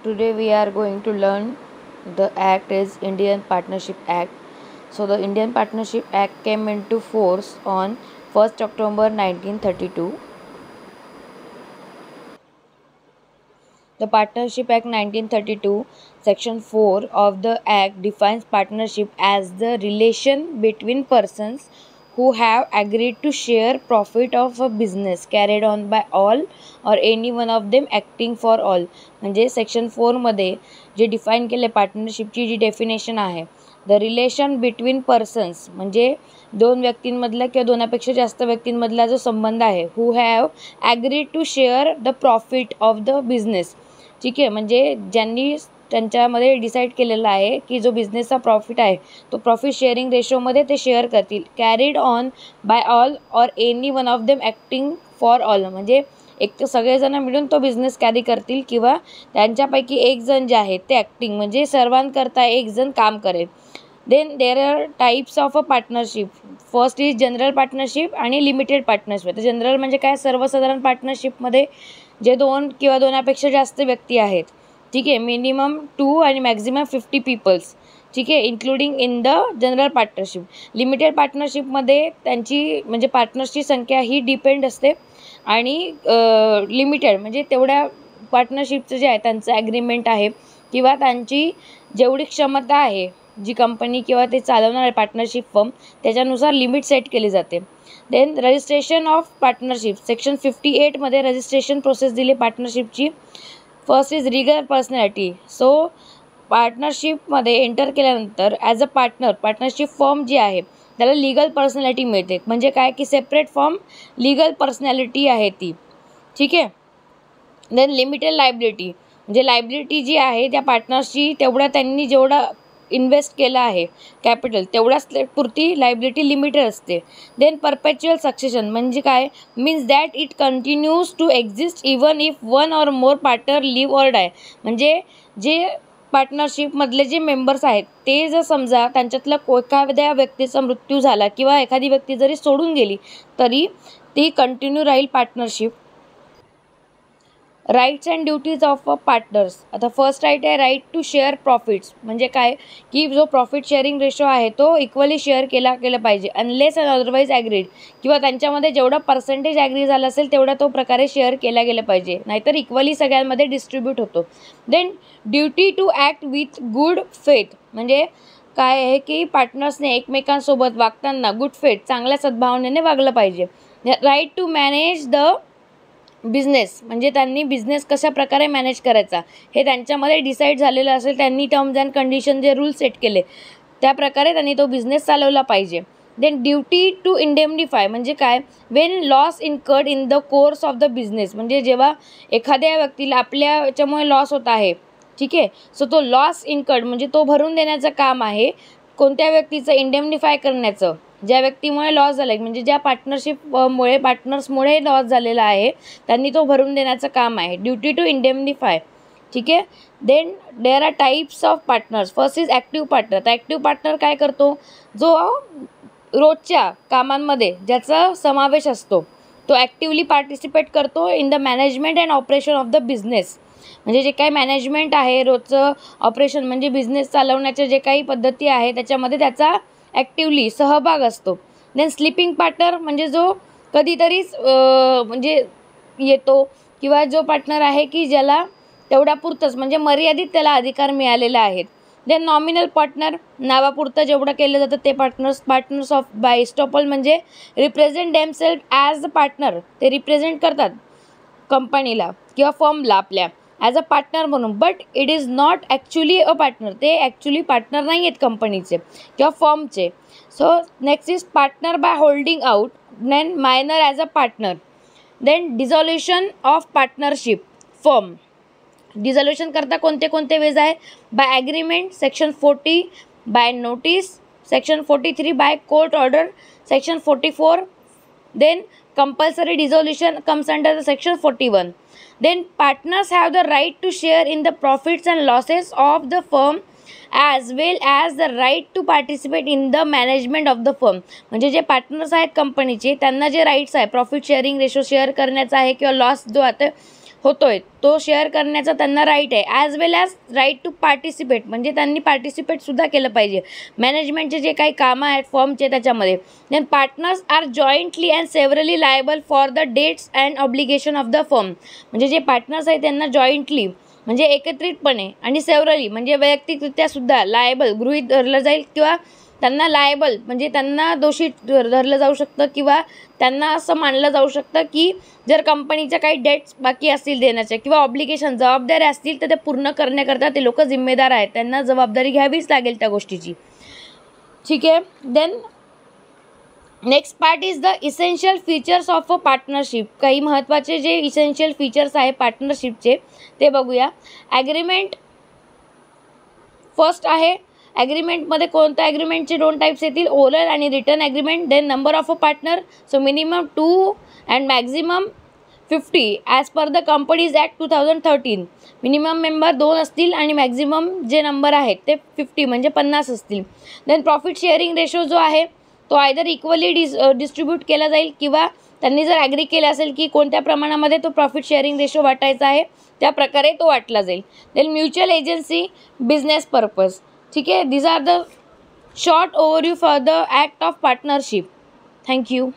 Today we are going to learn the act is Indian Partnership Act. So the Indian Partnership Act came into force on 1st October 1932. The Partnership Act 1932 Section 4 of the Act defines partnership as the relation between persons who have agreed to share profit of a business carried on by all or any one of them acting for all. म्हणजे section 4 मध्ये जे define केले पार्टनरशिपची जी definition आहे, the relation between persons म्हणजे दोन व्यक्तींमधला किंवा दोनापेक्षा जास्त व्यक्तींमधला जो संबंध आहे, who have agreed to share the profit of the business. ठीक आहे, म्हणजे ज्यांनी त्यांच्यामध्ये डिसाईड केलेलं आहे की जो बिझनेसचा प्रॉफिट आहे तो प्रॉफिट शेअरिंग रेशोमध्ये ते शेअर करतील, carried on by all or any one of them acting for all. म्हणजे एक तर सगळेजण मिळून तो बिझनेस कॅरी करतील किंवा त्यांच्यापैकी एक जण जे आहे ते ॲक्टिंग म्हणजे सर्वांकरता एक जण काम करेल. Then there are types of a partnership. First is general partnership आणि लिमिटेड पार्टनरशिप. तर जनरल म्हणजे काय, सर्वसाधारण पार्टनरशिपमध्ये जे दोन किंवा दोनापेक्षा जास्त व्यक्ती आहेत, ठीक आहे, मिनिमम 2 आणि मॅक्झिमम 50 पीपल्स, ठीक आहे, including in the general partnership. Limited पार्टनरशिपमध्ये त्यांची म्हणजे पार्टनर्सची संख्या ही डिपेंड असते आणि लिमिटेड म्हणजे तेवढ्या पार्टनरशिपचं जे आहे त्यांचं ॲग्रीमेंट आहे किंवा त्यांची जेवढी क्षमता आहे, जी कंपनी किंवा ते चालवणार आहे पार्टनरशिप फर्म, त्याच्यानुसार लिमिट सेट केली जाते. Then registration of partnership. Section 58 मध्ये रजिस्ट्रेशन प्रोसेस दिली पार्टनरशिपची. First is legal personality. So पार्टनरशिपमध्ये एंटर केल्यानंतर ॲज अ पार्टनरशिप फर्म जी आहे त्याला लीगल पर्सनॅलिटी मिळते. म्हणजे काय की सेपरेट फॉर्म लीगल पर्सनॅलिटी आहे ती, ठीक आहे. देन लिमिटेड लायबिलिटी म्हणजे लायबिलिटी जी आहे त्या पार्टनर्सची तेवढा त्यांनी जेवढा इन्व्हेस्ट केलं आहे कॅपिटल तेवढ्याच पुरती लायबिलिटी लिमिटेड असते. देन परपेच्युअल सक्सेशन म्हणजे काय, means that it continues to exist even if one or more partner leave or die. म्हणजे जे पार्टनरशिपमधले जे मेंबर्स आहेत ते जर समजा त्यांच्यातला एखाद्या व्यक्तीचा मृत्यू झाला किंवा एखादी व्यक्ती जरी सोडून गेली तरी ती कंटिन्यू राहील partnership. Rights and duties of a partners. आता फर्स्ट राईट आहे राईट टू शेअर प्रॉफिट्स. म्हणजे काय की जो प्रॉफिट शेअरिंग रेशो आहे तो इक्वली शेअर केला पाहिजे अनलेस अँड अदरवाईज ॲग्रीड, किंवा त्यांच्यामध्ये जेवढा पर्सेंटेज ॲग्री झाला असेल तेवढा तो प्रकारे शेअर केला गेला पाहिजे, नाहीतर इक्वली सगळ्यांमध्ये डिस्ट्रीब्यूट होतो. Then duty to act with good faith. म्हणजे काय आहे की पार्टनर्सने एकमेकांसोबत वागताना गुड फेथ चांगल्या सद्भावनेने वागलं पाहिजे. Right to manage the business म्हणजे त्यांनी बिझनेस कशा प्रकारे मॅनेज करायचा हे त्यांच्यामध्ये डिसाईड झालेलं असेल, त्यांनी टर्म्स अँड कंडिशन जे रूल सेट केले त्याप्रकारे त्यांनी तो बिझनेस चालवला पाहिजे. देन ड्युटी टू इंडेमनिफाय म्हणजे काय, Wien loss incurred in the course of the business. म्हणजे जेव्हा एखाद्या व्यक्तीला आपल्या याच्यामुळे लॉस होत आहे, ठीक आहे, सो तो लॉस इनकर्ड म्हणजे तो भरून देण्याचं काम आहे कोणत्या व्यक्तीचं, इंडेमनिफाय करण्याचं. ज्या व्यक्तीमुळे लॉस झाला आहे म्हणजे ज्या पार्टनर्समुळे लॉस झालेला आहे त्यांनी तो भरून देण्याचं काम आहे, ड्युटी टू इंडेमनिफाय, ठीक आहे. Then there are types of partners. First is active partner. तर ॲक्टिव्ह पार्टनर काय करतो, जो रोजच्या कामांमध्ये ज्याचा समावेश असतो तो ॲक्टिव्हली पार्टिसिपेट करतो in the management and operation of the business. म्हणजे जे काही मॅनेजमेंट आहे, रोजचं ऑपरेशन म्हणजे बिझनेस चालवण्याच्या जे काही पद्धती आहे त्याच्यामध्ये त्याचा ॲक्टिव्हली सहभाग असतो. देन स्लीपिंग पार्टनर म्हणजे जो कधीतरीच म्हणजे येतो किंवा जो पार्टनर आहे की ज्याला तेवढ्यापुरतंच म्हणजे मर्यादित त्याला अधिकार मिळालेले आहेत. देन नॉमिनल पार्टनर, नावापुरतं जेवढं केलं जातं ते पार्टनर्स ऑफ बाय एस्टॉपल म्हणजे represent themselves as a partner. ते रिप्रेझेंट करतात कंपनीला किंवा फर्मला आपल्या ॲज अ पार्टनर म्हणून, but it is not actually a partner. ते ॲक्च्युली पार्टनर नाही आहेत कंपनीचे किंवा फर्मचे. So next is partner by holding out, then minor as a partner. Then dissolution of partnership firm. Dissolution करता कोणते कोणते वेज आहे, by agreement section 40, by notice section 43, by court order section 44. Then compulsory dissolution comes under the section 41. Then partners have the right to share in the profits and losses of the firm as well as the right to participate in the management of the firm. म्हणजे जे partners आहेत कंपनीचे त्यांना जे rights आहे profit sharing ratio share करण्याचा आहे किंवा लॉस जो आता होतोय तो शेअर करण्याचा त्यांना राईट आहे. As well as right to participate, म्हणजे त्यांनी पार्टिसिपेटसुद्धा केलं पाहिजे मॅनेजमेंटचे जे काही कामं आहेत फर्मचे त्याच्यामध्ये. Then partners are jointly and severally liable for the debts and obligation of the firm. म्हणजे जे पार्टनर्स आहेत त्यांना जॉईंटली म्हणजे एकत्रितपणे आणि सेव्हरली म्हणजे वैयक्तिकरित्यासुद्धा लायबल गृहीत धरलं जाईल किंवा त्यांना लायबल म्हणजे त्यांना दोषी धरलं जाऊ शकतं किंवा त्यांना असं मानलं जाऊ शकतं की जर कंपनीच्या काही डेट्स बाकी असतील देण्याच्या किंवा ऑब्लिगेशन जबाबदाऱ्या असतील तर ते पूर्ण करण्याकरता ते लोक जिम्मेदार आहेत, त्यांना जबाबदारी घ्यावीच लागेल त्या गोष्टीची. ठीक आहे. Then next part is the essential features of a partnership. काही महत्त्वाचे जे इसेन्शियल फीचर्स आहे पार्टनरशिपचे ते बघूया. ॲग्रीमेंट फर्स्ट आहे. ॲग्रीमेंटमध्ये कोणत्या ॲग्रीमेंटचे 2 टाईप्स येतील, ओरल आणि written agreement. Then number of a partner, so minimum 2 and maximum 50 as per the companies act 2013. Minimum member 2 असतील आणि मॅक्झिमम जे नंबर आहेत ते 50 म्हणजे 50 असतील. देन प्रॉफिट शेअरिंग रेशो जो आहे तो आयदर इक्वली डिस्ट्रीब्यूट केला जाईल किंवा त्यांनी जर ॲग्री केलं असेल की कोणत्या प्रमाणामध्ये तो प्रॉफिट शेअरिंग रेशो वाटायचा आहे त्या प्रकारे तो वाटला जाईल. Then mutual agency, business purpose. ठीक आहे. These are the short overview for the act of partnership. Thank you.